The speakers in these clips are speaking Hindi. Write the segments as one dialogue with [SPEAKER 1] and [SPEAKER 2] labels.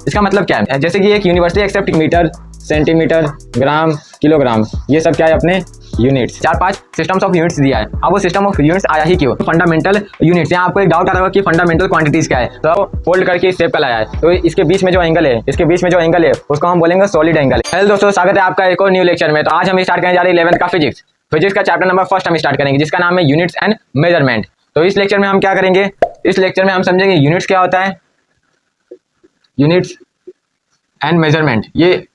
[SPEAKER 1] इसका मतलब क्या है, जैसे कि एक यूनिवर्सली एक्सेप्ट मीटर, सेंटीमीटर, ग्राम, किलोग्राम, ये सब क्या है अपने यूनिट्स। 4-5 सिस्टम्स ऑफ यूनिट्स दिया है। अब वो सिस्टम ऑफ यूनिट्स आया ही क्यों? Fundamental units. यहाँ आपको एक डाउट आ रहा होगा कि फंडामेंटल क्वांटिटीज क्या है, तो फोल्ड करके इस शेप का लाया है। तो इसके बीच में जो एंगल है, उसको हम बोलेंगे सॉलिड एंगल। हेलो दोस्तों, स्वागत है आपका एक और न्यू लेक्चर में। तो आज हम स्टार्ट करने जा रहे हैं 11th का फिजिक्स का चैप्टर नंबर फर्स्ट हम स्टार्ट करेंगे, जिसका नाम है यूनिट्स एंड मेजरमेंट। तो इस लेक्चर में हम क्या करेंगे? इस लेक्चर में हम समझेंगे यूनिट्स क्या होता है, यूनिट्स एंड मेजरमेंट, ये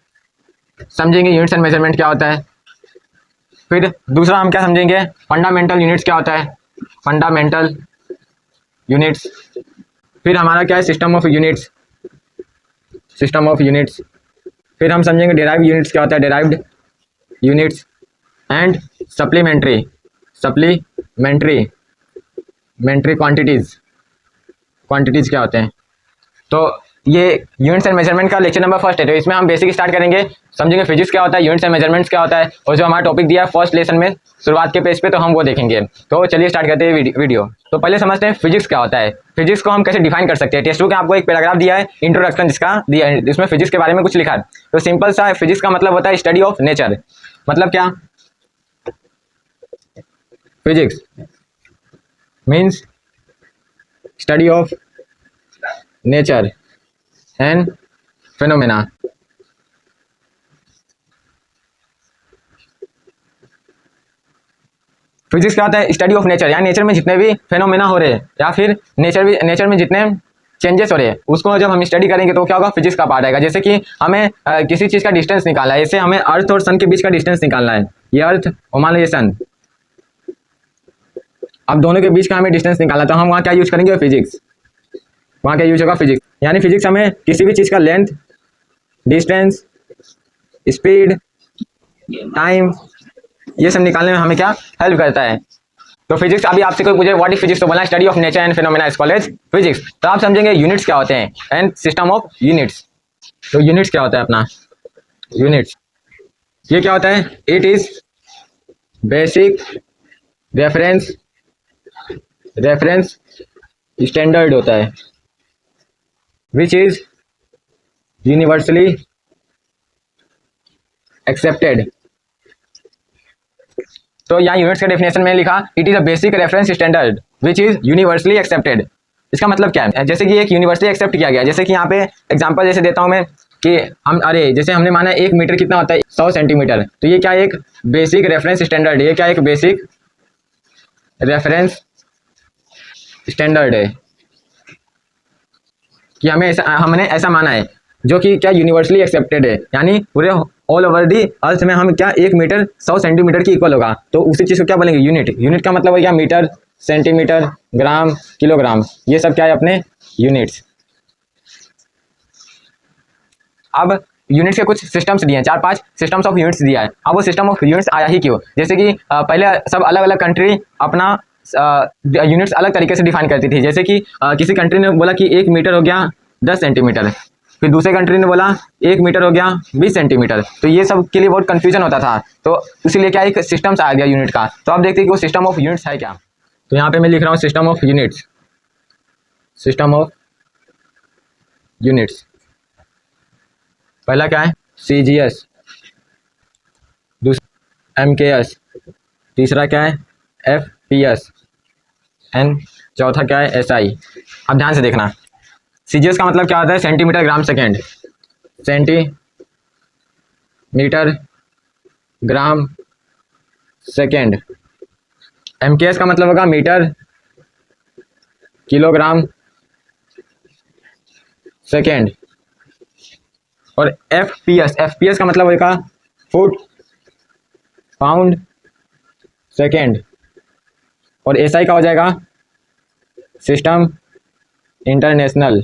[SPEAKER 1] समझेंगे यूनिट्स एंड मेजरमेंट क्या होता है। फिर दूसरा हम क्या समझेंगे, फंडामेंटल यूनिट्स क्या होता है, फंडामेंटल यूनिट्स। फिर हमारा क्या है, सिस्टम ऑफ यूनिट्स, फिर हम समझेंगे डेराइव्ड यूनिट्स क्या होता है, derived units. And supplementary quantities क्या होते हैं। तो ये यूनिट्स एंड मेजरमेंट का लेक्चर नंबर फर्स्ट है। तो इसमें हम बेसिक स्टार्ट करेंगे, समझेंगे फिजिक्स क्या होता है, यूनिट्स एंड मेजरमेंट्स क्या होता है, और जो हमारा टॉपिक दिया है फर्स्ट लेसन में शुरुआत के पेज पे, तो हम वो देखेंगे। तो चलिए स्टार्ट करते हैं वीडियो। तो पहले समझते हैं फिजिक्स क्या होता है। फिजिक्स को हम कैसे डिफाइन कर सकते हैं। टेक्स्ट बुक में आपको एक पैराग्राफ दिया है, इंट्रोडक्शन जिसका दिया है, इसमें फिजिक्स के बारे में कुछ लिखा है। तो सिंपल सा फिजिक्स का मतलब होता है स्टडी ऑफ नेचर। मतलब क्या, physics means study of nature and phenomena. Physics क्या होता है, स्टडी ऑफ नेचर, यानी नेचर में जितने भी फेनोमेना हो रहे हैं, या फिर नेचर में जितने चेंजेस हो रहे हैं, उसको जब हम स्टडी करेंगे तो क्या होगा, फिजिक्स का पार्ट आएगा। जैसे कि हमें किसी चीज़ का डिस्टेंस निकालना है, जैसे हमें अर्थ और सन के बीच का डिस्टेंस निकालना है, ये अर्थ और मान लो ये सन, अब दोनों के बीच का हमें डिस्टेंस निकालना, तो हम वहाँ क्या यूज करेंगे, फिजिक्स। वहाँ क्या यूज होगा, फिजिक्स। यानी फिजिक्स हमें किसी भी चीज़ का लेंथ, डिस्टेंस, स्पीड, टाइम, ये सब निकालने में हमें क्या हेल्प करता है। तो फिजिक्स, अभी आपसे कोई पूछे व्हाट इज फिजिक्स, तो बोलना study of nature and phenomena is called as physics. तो आप समझेंगे यूनिट्स क्या होते हैं एंड सिस्टम ऑफ यूनिट्स। तो यूनिट्स क्या होता है अपना, यूनिट्स ये क्या होता है, it is basic reference standard होता है, विच इज यूनिवर्सली एक्सेप्टेड। तो यहाँ यूनिट्स के डेफिनेशन में लिखा, it is a basic reference standard which is universally accepted. इसका मतलब क्या है, जैसे कि एक यूनिवर्सली एक्सेप्ट किया गया। जैसे कि यहाँ पे एग्जांपल जैसे देता हूँ मैं कि जैसे हमने माना 1 मीटर कितना होता है, 100 सेंटीमीटर। तो ये क्या एक बेसिक रेफरेंस स्टैंडर्ड है, ये क्या एक बेसिक रेफरेंस स्टैंडर्ड है कि हमने ऐसा माना है, जो कि क्या यूनिवर्सली एक्सेप्टेड है, यानी पूरे ऑल ओवर दी अर्थ में हम क्या 1 मीटर 100 सेंटीमीटर की इक्वल होगा। तो उसी चीज़ को क्या बोलेंगे, यूनिट का मतलब है क्या, मीटर, सेंटीमीटर, ग्राम, किलोग्राम, ये सब क्या है अपने यूनिट्स। अब यूनिट्स के कुछ सिस्टम्स दिए हैं, 4-5 सिस्टम्स ऑफ यूनिट्स दिया है। अब वो सिस्टम ऑफ यूनिट्स आया ही क्यों? जैसे कि पहले सब अलग अलग कंट्री अपना यूनिट्स अलग तरीके से डिफाइन करती थी। जैसे कि किसी कंट्री ने बोला कि 1 मीटर हो गया 10 सेंटीमीटर, फिर दूसरे कंट्री ने बोला 1 मीटर हो गया 20 सेंटीमीटर। तो ये सब के लिए बहुत कंफ्यूजन होता था, तो इसीलिए क्या एक सिस्टम्स आ गया यूनिट का। तो आप देखते हैं कि वो सिस्टम ऑफ यूनिट्स है क्या। तो यहाँ पे मैं लिख रहा हूँ सिस्टम ऑफ यूनिट्स। पहला क्या है, CGS, दूसरा MKS, तीसरा क्या है, FPS, एंड चौथा क्या है, SI। अब ध्यान से देखना, CGS का मतलब क्या होता है, centimetre gram second, centimetre gram second. MKS का मतलब होगा मीटर किलोग्राम सेकेंड। और FPS का मतलब होगा फुट पाउंड सेकेंड। और SI का हो जाएगा सिस्टम इंटरनेशनल।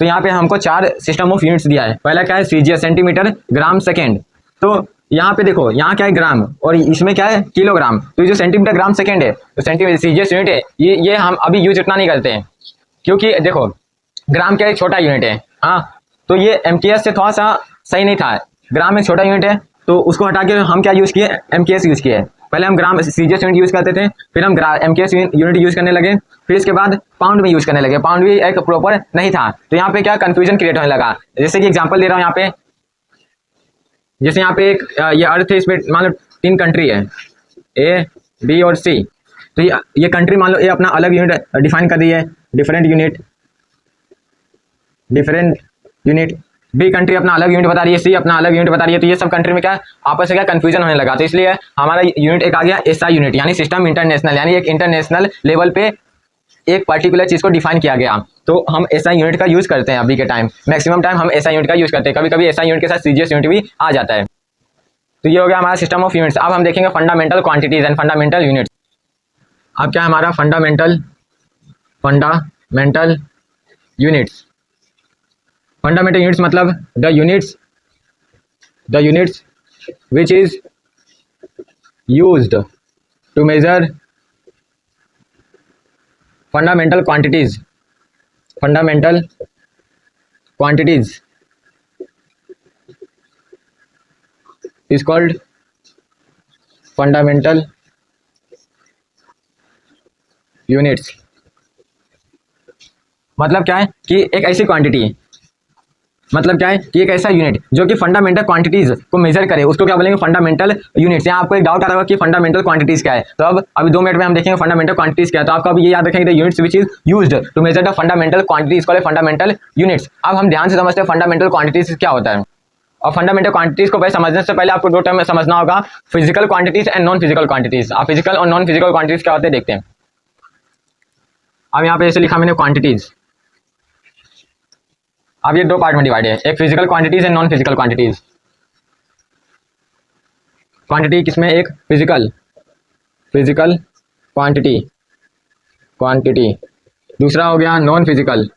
[SPEAKER 1] तो यहाँ पे हमको 4 सिस्टम ऑफ यूनिट्स दिया है। पहला क्या है, CGS, सेंटीमीटर ग्राम सेकेंड। तो यहाँ पे देखो, यहाँ क्या है, ग्राम, और इसमें क्या है, किलोग्राम। तो ये जो सेंटीमीटर ग्राम सेकेंड है, तो सेंटीमीटर CGS यूनिट है, ये हम अभी यूज इतना नहीं करते हैं, क्योंकि देखो ग्राम क्या है, छोटा यूनिट है। हाँ, तो ये MKS से थोड़ा सा सही नहीं था। ग्राम एक छोटा यूनिट है, तो उसको हटा के हम क्या यूज किए, MKS यूज किए। पहले हम ग्राम सीजीएस यूनिट यूज़ करते थे, फिर हम एमकेएस यूनिट यूज़ करने लगे, फिर इसके बाद पाउंड में यूज़ करने लगे। पाउंड भी एक प्रॉपर नहीं था, तो यहाँ पे क्या कन्फ्यूजन क्रिएट होने लगा। जैसे कि एग्जाम्पल दे रहा हूँ यहाँ पे, जैसे यहाँ पे एक ये अर्थ है, इसमें मान लो 3 कंट्री है ए, बी और सी। तो ये कंट्री मान लो ए अपना अलग यूनिट डिफाइन कर रही है, डिफरेंट यूनिट। बी कंट्री अपना अलग यूनिट बता रही है, सी अपना अलग यूनिट बता रही है। तो ये सब कंट्री में क्या आपस में क्या कन्फ्यूजन होने लगा। तो इसलिए हमारा यूनिट एक आ गया एसआई यूनिट, यानी सिस्टम इंटरनेशनल, यानी एक इंटरनेशनल लेवल पे एक पर्टिकुलर चीज़ को डिफाइन किया गया। तो हम एसआई यूनिट का यूज़ करते हैं अभी के टाइम, मैक्सिमम टाइम हम एसआई यूनिट का यूज़ करते हैं। कभी कभी एसआई यूनिट के साथ सीजीएस यूनिट भी आ जाता है। तो ये हो गया हमारा सिस्टम ऑफ यूनिट्स। अब हम देखेंगे fundamental quantities and fundamental units. अब क्या है हमारा फंडामेंटल यूनिट्स। फंडामेंटल यूनिट्स मतलब the units which is used to measure fundamental quantities is called fundamental units। मतलब क्या है कि एक ऐसी क्वांटिटी, मतलब क्या है कि एक ऐसा यूनिट जो कि फंडामेंटल क्वांटिटीज को मेजर करे, उसको क्या बोलेंगे फंडामेंटल यूनिट्स। यहाँ आपको एक डाउट आ रहा होगा कि फंडामेंटल क्वांटिटीज क्या है, तो अब अभी 2 मिनट में हम देखेंगे फंडामेंटल क्वांटिटीज क्या है। तो आपको अभी ये याद रखेंगे the units which is used to measure the fundamental quantities called fundamental units. अब हम ध्यान से समझते हैं फंडामेंटल क्वांटिटीज क्या होता है। और फंडामेंटल क्वांटिटीज को पहले समझने से पहले आपको 2 टर्म में समझना होगा, physical quantities and non physical quantities. आप फिजिकल और नॉन फिजिकल क्वांटिटीज क्या होते हैं देखते हैं। अब यहाँ पे जैसे लिखा मैंने क्वांटिटीज, अब ये 2 पार्ट में डिवाइड है, एक physical quantities and non physical quantities. Quantity किसमें, एक फिजिकल क्वांटिटी, दूसरा हो गया non physical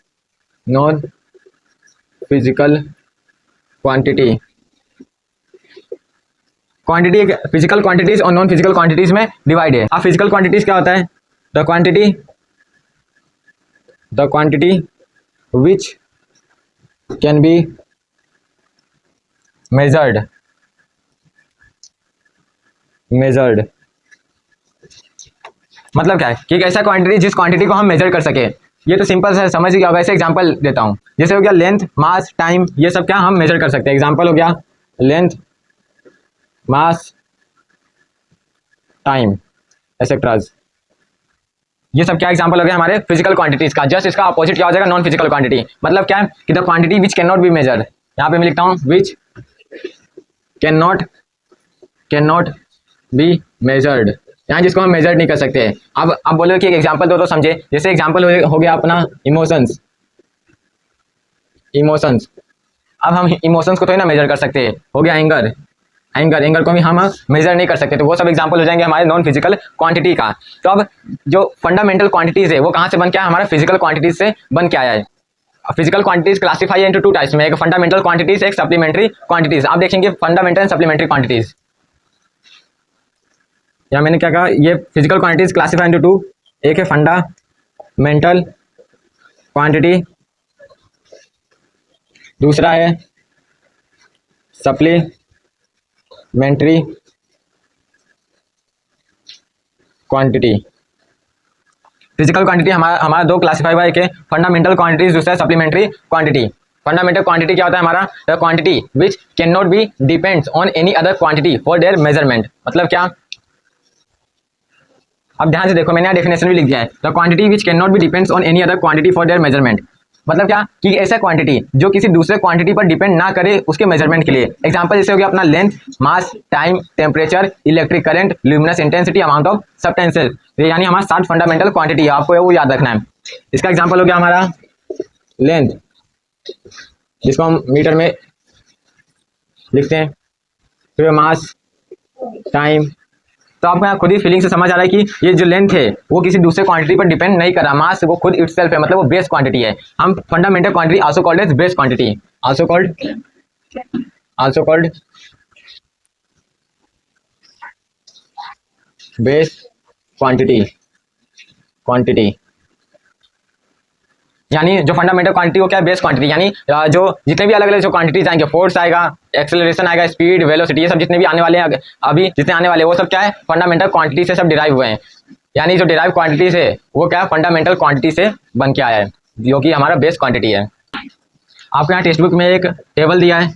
[SPEAKER 1] quantity. Quantity physical quantities और नॉन फिजिकल क्वांटिटीज में डिवाइड है। अब फिजिकल क्वांटिटीज क्या होता है, the quantity which can be measured मतलब क्या है कि एक ऐसा क्वांटिटी जिस क्वांटिटी को हम मेजर कर सके। ये तो सिंपल है, समझ ही गया होगा। ऐसे एग्जांपल देता हूँ, जैसे हो गया लेंथ, मास, टाइम, ये सब क्या हम मेजर कर सकते हैं। एग्जांपल हो गया लेंथ, मास, टाइम, एक्सेट्राज। ये सब क्या एग्जांपल हो गया हमारे फिजिकल क्वांटिटीज का। जस्ट इसका अपोजिट क्या हो जाएगा, नॉन फिजिकल क्वांटिटी। मतलब क्या है कि the quantity which can not be measured, यहाँ पे मैं लिखता हूँ which can not be measured, यहाँ जिसको हम मेजर नहीं कर सकते। अब बोलो कि एक एग्जांपल दो तो समझे। जैसे एग्जांपल हो गया अपना इमोशंस। अब हम इमोशंस को तो ही ना मेजर कर सकते। हो गया एंगर को भी हम मेजर नहीं कर सकते। तो वो सब एग्जांपल हो जाएंगे हमारे नॉन फिजिकल क्वांटिटी का। तो अब जो फंडामेंटल क्वांटिटीज है वो कहाँ से बन के आया, हमारा फिजिकल क्वांटिटीज से बन के आया है। Physical quantities classify into 2 types में, एक फंडामेंटल क्वांटिटीज, एक सप्लीमेंट्री क्वांटिटीज। आप देखेंगे फंडामेंटल एंड सप्लीमेंट्री क्वांटिटीज। या मैंने क्या कहा, ये फिजिकल क्वांटिटीज क्लासीफाई इनटू 2, एक है फंडामेंटल क्वांटिटी, दूसरा है सप्लीमेंट्री क्वांटिटी। फिजिकल क्वांटिटी हमारा 2 क्लासीफाई हुआ, एक है फंडामेंटल क्वांटिटीज, दूसरा है सप्लीमेंट्री क्वांटिटी। फंडामेंटल क्वांटिटी क्या होता है हमारा, the quantity which can not be depends on any other quantity for their measurement. मतलब क्या, अब ध्यान से देखो, मैंने यहाँ डेफिनेशन भी लिख दिया है, the quantity which can not be depends on any other quantity for their measurement. मतलब क्या कि ऐसा क्वांटिटी जो किसी दूसरे क्वांटिटी पर डिपेंड ना करे उसके मेजरमेंट के लिए। एग्जांपल जैसे हो गया अपना length, mass, time, temperature, electric current, luminous intensity, amount of substances. यानी हमारा 7 फंडामेंटल क्वांटिटी है, आपको वो याद रखना है। इसका एग्जांपल हो गया हमारा लेंथ, जिसको हम मीटर में लिखते हैं, फिर मास, टाइम। तो आपको यहाँ खुद ही फीलिंग से समझ आ रहा है कि ये जो लेंथ है वो किसी दूसरे क्वांटिटी पर डिपेंड नहीं कर रहा। मास वो खुद इटसेल्फ है, मतलब वो बेस क्वांटिटी है। हम fundamental quantity also called as base quantity, also called base quantity. यानी जो फंडामेंटल क्वांटिटी वो क्या है, बेस क्वांटिटी। यानी जो जितने भी अलग अलग जो क्वांटिटीज आएंगे, फोर्स आएगा, एक्सेलरेशन आएगा, स्पीड, वेलोसिटी, ये सब जितने भी आने वाले हैं अभी जितने आने वाले वो सब क्या है फंडामेंटल क्वांटिटी से सब डिराइव हुए हैं। यानी जो डिराइव क्वांटिटी से वो क्या है फंडामेंटल क्वांटिटी से बन के आया है, जो कि हमारा बेस क्वांटिटी है। आपको यहाँ टेक्स्ट बुक में एक टेबल दिया है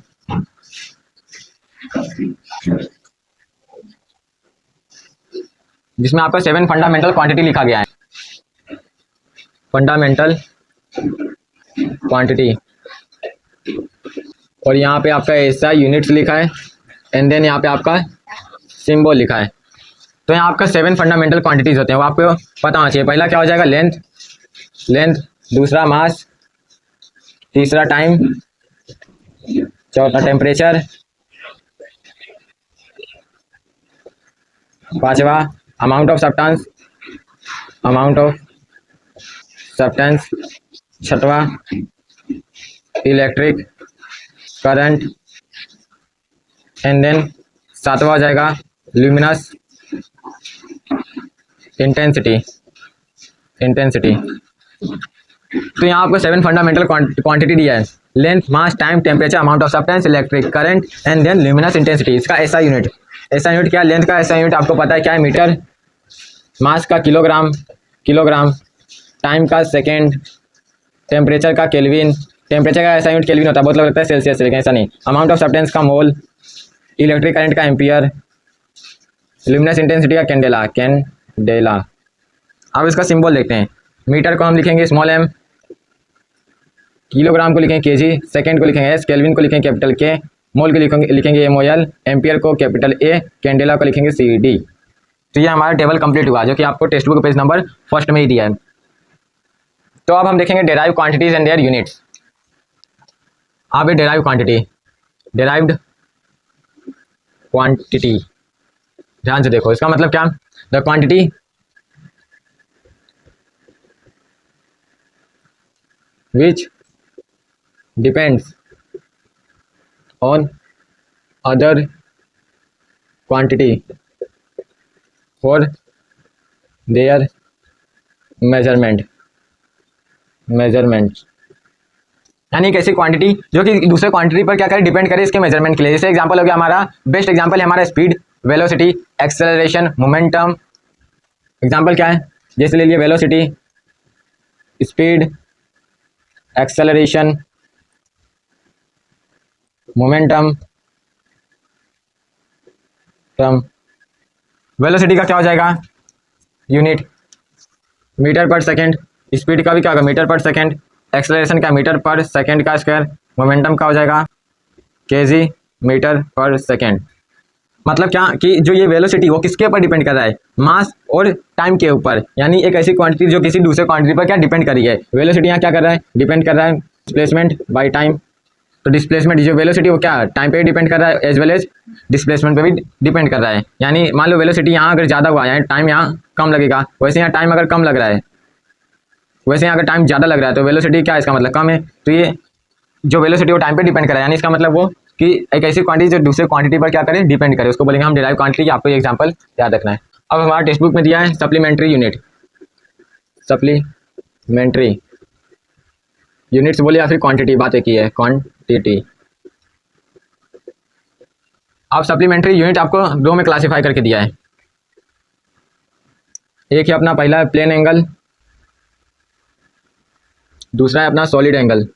[SPEAKER 1] जिसमें आपका 7 फंडामेंटल क्वांटिटी लिखा गया है। फंडामेंटल क्वांटिटी, और यहाँ पे आपका ऐसा यूनिट्स लिखा है एंड देन यहाँ पे आपका सिंबल लिखा है। तो यहाँ आपका 7 फंडामेंटल क्वांटिटीज होते हैं, वो आपको पता होना चाहिए। पहला क्या हो जाएगा लेंथ, दूसरा मास, तीसरा टाइम, चौथा टेम्परेचर, पांचवा अमाउंट ऑफ सब्सटेंस, छठवा इलेक्ट्रिक करंट, एंड देन सातवां हो जाएगा ल्यूमिनस इंटेंसिटी। तो यहाँ आपको 7 फंडामेंटल क्वांटिटी दिया है, length, mass, time, temperature, amount of substance, electric current and then luminous intensity. इसका ऐसा यूनिट क्या है? लेंथ का ऐसा यूनिट आपको पता है क्या है? मीटर, मास का किलोग्राम, टाइम का सेकेंड, टेम्परेचर का केल्विन, टेम्परेचर का ऐसा यूनिट केल्विन होता है, बहुत लोग लगता है सेल्सियस, लेकिन ऐसा नहीं। अमाउंट ऑफ सब्सटेंस का मोल, इलेक्ट्रिक करंट का एम्पियर, ल्यूमिनस इंटेंसिटी का कैंडेला। अब इसका सिंबल देखते हैं। मीटर को हम लिखेंगे स्मॉल m, किलोग्राम को लिखेंगे केजी, सेकेंड को लिखेंगे s, केल्विन को लिखेंगे कैपिटल K, मोल को लिखेंगे MOL, एम्पियर को कैपिटल A, कैंडेला को लिखेंगे CD। तो ये हमारा टेबल कंप्लीट हुआ जो कि आपको टेक्स्ट बुक पेज नंबर 1 में ही दिया है। तो अब हम देखेंगे derive quantities and their units. अब ये डेराइव्ड क्वांटिटी ध्यान से देखो, इसका मतलब क्या? The quantity which depends on other quantity for their measurement। यानी एक ऐसी क्वांटिटी जो कि दूसरे क्वांटिटी पर क्या करे? डिपेंड करे इसके मेजरमेंट के लिए। जैसे एग्जांपल हो गया हमारा, बेस्ट एग्जांपल है हमारा speed, velocity, acceleration, momentum. Example क्या है? जैसे ले लिए velocity, speed, acceleration, momentum. Velocity का क्या हो जाएगा? यूनिट मीटर पर सेकेंड, स्पीड का भी क्या होगा? मीटर पर सेकेंड, एक्सेलरेशन का मीटर पर सेकेंड का स्क्वायर, मोमेंटम का हो जाएगा केजी मीटर पर सेकेंड। मतलब क्या कि जो ये वेलोसिटी वो किसके ऊपर डिपेंड कर रहा है? मास और टाइम के ऊपर। यानी एक ऐसी क्वांटिटी जो किसी दूसरे क्वांटिटी पर क्या डिपेंड कर रही है। वेलोसिटी यहाँ क्या कर रहा है? डिपेंड कर रहा है डिस्प्लेसमेंट बाय टाइम। तो डिस्प्लेसमेंट जो वेलोसिटी वो क्या टाइम पे डिपेंड कर रहा है एज वेल एज डिस्प्लेसमेंट पे भी डिपेंड कर रहा है। यानी मान लो वेलोसिटी यहाँ अगर ज़्यादा हुआ यानी टाइम यहाँ कम लगेगा, वैसे यहाँ टाइम अगर कम लग रहा है, वैसे यहाँ अगर टाइम ज़्यादा लग रहा है तो वेलोसिटी क्या इसका मतलब कम है। तो ये जो वेलोसिटी वो टाइम पे डिपेंड कर रहा है, यानी इसका मतलब वो कि एक ऐसी क्वांटिटी जो दूसरे क्वांटिटी पर क्या करे? डिपेंड करे, उसको बोलेंगे हम डेराइव क्वांटिटी। आपको ये एग्जांपल याद रखना है। अब हमारा टेक्स्ट बुक में दिया है सप्लीमेंट्री यूनिट्स बोले या फिर क्वांटिटी, बात एक ही है, क्वांटिटी। अब सप्लीमेंट्री यूनिट आपको 2 में क्लासीफाई करके दिया है। एक है अपना पहला प्लेन एंगल, दूसरा है अपना सॉलिड एंगल।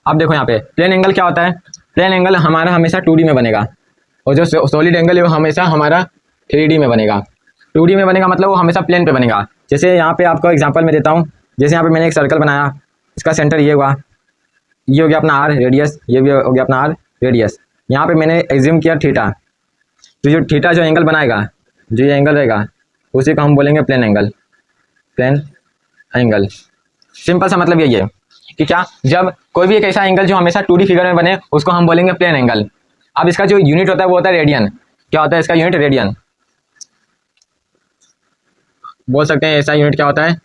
[SPEAKER 1] अब देखो यहाँ पे प्लेन एंगल क्या होता है? प्लेन एंगल हमारा हमेशा 2D में बनेगा, और जो सॉलिड एंगल है वो हमेशा हमारा 3D में बनेगा। 2D में बनेगा मतलब वो हमेशा प्लेन पे बनेगा। जैसे यहाँ पे आपको एग्जांपल में देता हूँ। जैसे यहाँ पे मैंने एक सर्कल बनाया, इसका सेंटर ये हुआ, ये हो गया अपना R रेडियस, ये भी हो गया अपना R रेडियस। यहाँ पे मैंने एज्यूम किया थीटा, तो जो थीटा जो एंगल बनाएगा, जो ये एंगल रहेगा, उसी को हम बोलेंगे प्लेन एंगल। सिंपल सा मतलब यही है कि क्या, जब कोई भी एक ऐसा एंगल जो हमेशा 2D फिगर में बने उसको हम बोलेंगे प्लेन एंगल। अब इसका जो यूनिट होता है वो होता है रेडियन। क्या होता है इसका यूनिट? रेडियन। बोल सकते हैं ऐसा यूनिट क्या होता है?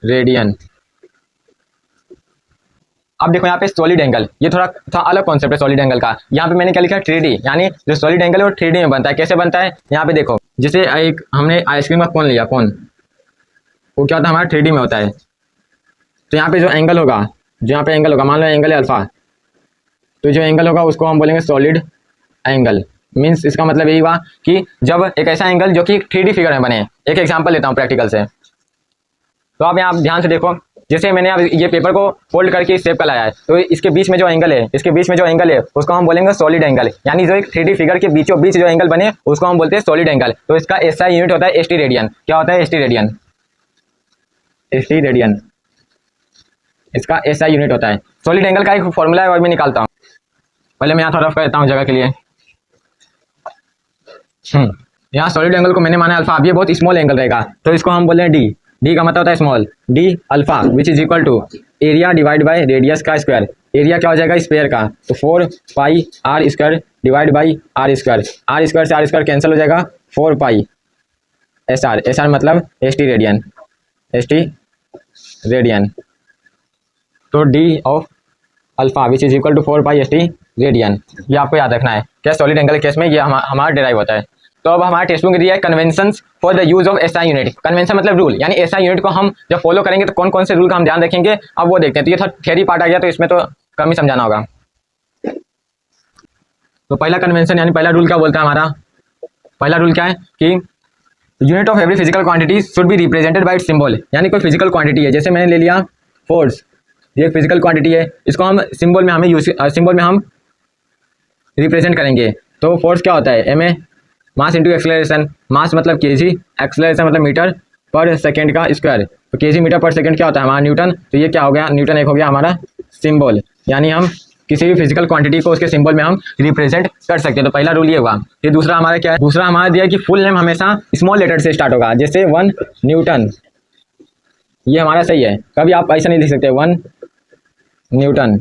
[SPEAKER 1] रेडियन। अब देखो यहाँ पे सॉलिड एंगल, ये थोड़ा अलग कॉन्सेप्ट है सॉलिड एंगल का। यहाँ पे मैंने क्या लिखा? 3D। यानी जो सॉलिड एंगल है वो 3D में बनता है। कैसे बनता है? यहाँ पे देखो, जैसे एक हमने आइसक्रीम का कोन लिया, कोन वो क्या होता है हमारा 3D में होता है। तो यहाँ पे जो एंगल होगा जो यहाँ पे एंगल होगा, मान लो एंगल है अल्फा, तो जो एंगल होगा उसको हम बोलेंगे सॉलिड एंगल। मीन्स इसका मतलब यही हुआ कि जब एक ऐसा एंगल जो कि 3D फिगर में बने। एक एग्जांपल लेता हूँ प्रैक्टिकल से, तो आप यहाँ ध्यान से देखो, जैसे मैंने अब ये पेपर को फोल्ड करके इस शेप का लाया है, तो इसके बीच में जो एंगल है, इसके बीच में जो एंगल है उसको हम बोलेंगे सॉलिड एंगल। यानी जो एक 3D फिगर के बीचों बीच जो एंगल बने उसको हम बोलते हैं सॉलिड एंगल। तो इसका SI यूनिट होता है ST रेडियन। क्या होता है? ST radian. ST रेडियन इसका SI यूनिट होता है। सॉलिड एंगल का एक फॉर्मूला है और मैं निकालता हूँ। पहले मैं यहाँ थोड़ा रफ करता हूँ जगह के लिए। यहाँ सॉलिड एंगल को मैंने माना अल्फा। अब ये बहुत स्मॉल एंगल रहेगा तो इसको हम बोल रहे हैं डी। डी का मतलब होता है small, d alpha which is equal to area divide by radius का स्क्वायर। एरिया क्या हो जाएगा? स्क्वायर का, तो 4 pi r square divide by r square. R square से आर स्क्वायर कैंसिल हो जाएगा, 4 pi s r. S r मतलब ST रेडियन। ST radian. तो d of alpha which is equal to 4 pi ST radian. ये आपको याद रखना है। क्या सॉलिड एंगल के केस में ये हमारा डिराइव होता है। तो अब हमारा टेक्स्ट बुक दिया है convention for the use of SI unit. Convention मतलब रूल, यानी SI यूनिट को हम जब फॉलो करेंगे तो कौन कौन से रूल का हम ध्यान रखेंगे, अब वो देखते हैं। तो ये था थियरी पार्ट आ गया, तो इसमें तो कम ही समझाना होगा। तो पहला कन्वेंशन यानी पहला रूल क्या बोलता है हमारा? पहला रूल क्या है कि unit of every physical quantity should be represented by it's symbol. यानी कोई फिजिकल क्वांटिटी है, जैसे मैंने ले लिया फोर्स, ये फिजिकल क्वांटिटी है, इसको हम सिंबल में हम रिप्रेजेंट करेंगे। तो फोर्स क्या होता है? ma mass into acceleration. Mass मतलब केजी, एक्सेलरेशन मतलब मीटर पर सेकंड का स्क्वायर। तो केजी मीटर पर सेकंड क्या होता है हमारा? न्यूटन। तो ये क्या हो गया? न्यूटन एक हो गया हमारा सिंबल। यानी हम किसी भी फिजिकल क्वांटिटी को उसके सिंबल में हम रिप्रेजेंट कर सकते हैं। तो पहला रूल ये हुआ। ये दूसरा हमारा क्या है? दूसरा हमारा दिया है कि फुल नेम हमेशा स्मॉल लेटर से स्टार्ट होगा, जैसे 1 न्यूटन। ये हमारा सही है। कभी आप ऐसा नहीं लिख सकते 1 न्यूटन,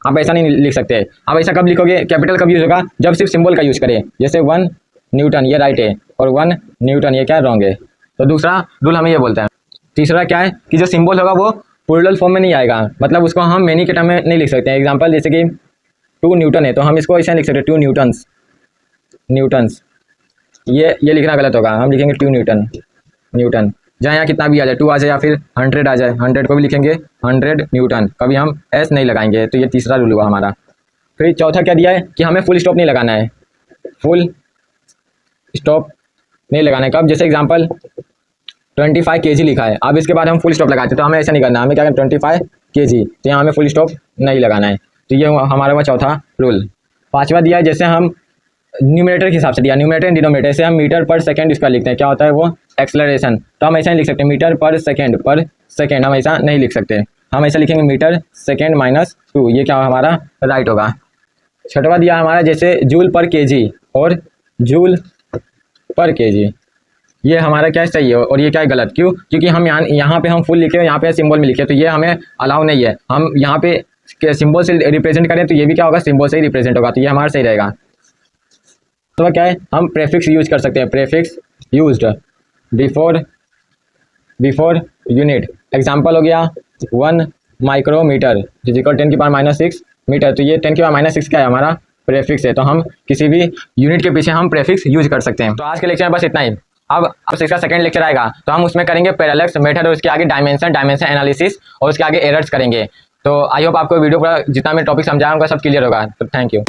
[SPEAKER 1] आप ऐसा नहीं लिख सकते। आप ऐसा कब लिखोगे? कैपिटल कब यूज होगा? जब सिर्फ सिंबल का यूज करें, जैसे 1 न्यूटन ये राइट है और 1 न्यूटन ये क्या रॉन्ग है। तो दूसरा रूल हमें ये बोलता है। तीसरा क्या है कि जो सिंबल होगा वो प्लूरल फॉर्म में नहीं आएगा, मतलब उसको हम मेनी के टर्म में नहीं लिख सकते हैं। एग्जांपल जैसे कि 2 न्यूटन है तो हम इसको ऐसे नहीं लिख सकते 2 न्यूटन्स। ये लिखना गलत होगा, हम लिखेंगे 2 न्यूटन। जहाँ यहाँ कितना भी आ जाए, 2 आ जाए या फिर 100 आ जाए, 100 को भी लिखेंगे 100 न्यूटन। कभी हम एस नहीं लगाएंगे। तो ये तीसरा रूल हुआ हमारा। फिर चौथा क्या दिया है कि हमें फुल स्टॉप नहीं लगाना है। फुल स्टॉप नहीं लगाना है कब? जैसे एग्जांपल 25 kg लिखा है, अब इसके बाद हम फुल स्टॉप लगाते हैं, तो हमें ऐसा नहीं करना। हमें क्या करना? 25 kg, तो यहाँ हमें फुल स्टॉप नहीं लगाना है। तो ये हमारा हुआ चौथा रूल। पांचवा दिया है, जैसे हम न्यूमरेटर के हिसाब से दिया, न्यूमरेटर एंड डिनोमिनेटर से हम मीटर पर सेकंड इसका लिखते हैं। क्या होता है वो? एक्सेलरेशन। तो हम ऐसा नहीं लिख सकते मीटर पर सेकंड हम ऐसा नहीं लिख सकते। हम ऐसा लिखेंगे मीटर सेकंड माइनस 2। ये क्या हमारा राइट होगा। छठवा दिया हमारा जैसे जूल पर केजी और जूल पर केजी, ये हमारा क्या सही है और ये क्या है गलत। क्यों? क्योंकि हम यहाँ पे हम फुल लिखे, यहाँ पे सिंबल में लिखे, तो ये हमें अलाउ नहीं है। हम यहाँ पे सिंबल से रिप्रेजेंट करें तो ये भी क्या होगा? सिंबल से ही रिप्रेजेंट होगा। तो ये हमारा सही रहेगा। तो क्या है? हम प्रेफिक्स यूज कर सकते हैं। Prefix used before unit. Example हो गया 1 माइक्रोमीटर इक्वल 10 की पावर -6 मीटर। तो ये 10 की पावर -6 क्या है? हमारा प्रेफिक्स है। तो हम किसी भी यूनिट के पीछे हम प्रेफिक्स यूज कर सकते हैं। तो आज के लेक्चर में बस इतना ही। अब इसका सेकंड लेक्चर आएगा तो हम उसमें करेंगे पैरेलक्स मेथड और उसके आगे डायमेंशन एनालिसिस और उसके आगे एरर्स करेंगे। तो आई होप आपको वीडियो का जितना मैं टॉपिक समझाया उनका सब क्लियर होगा। तो थैंक यू।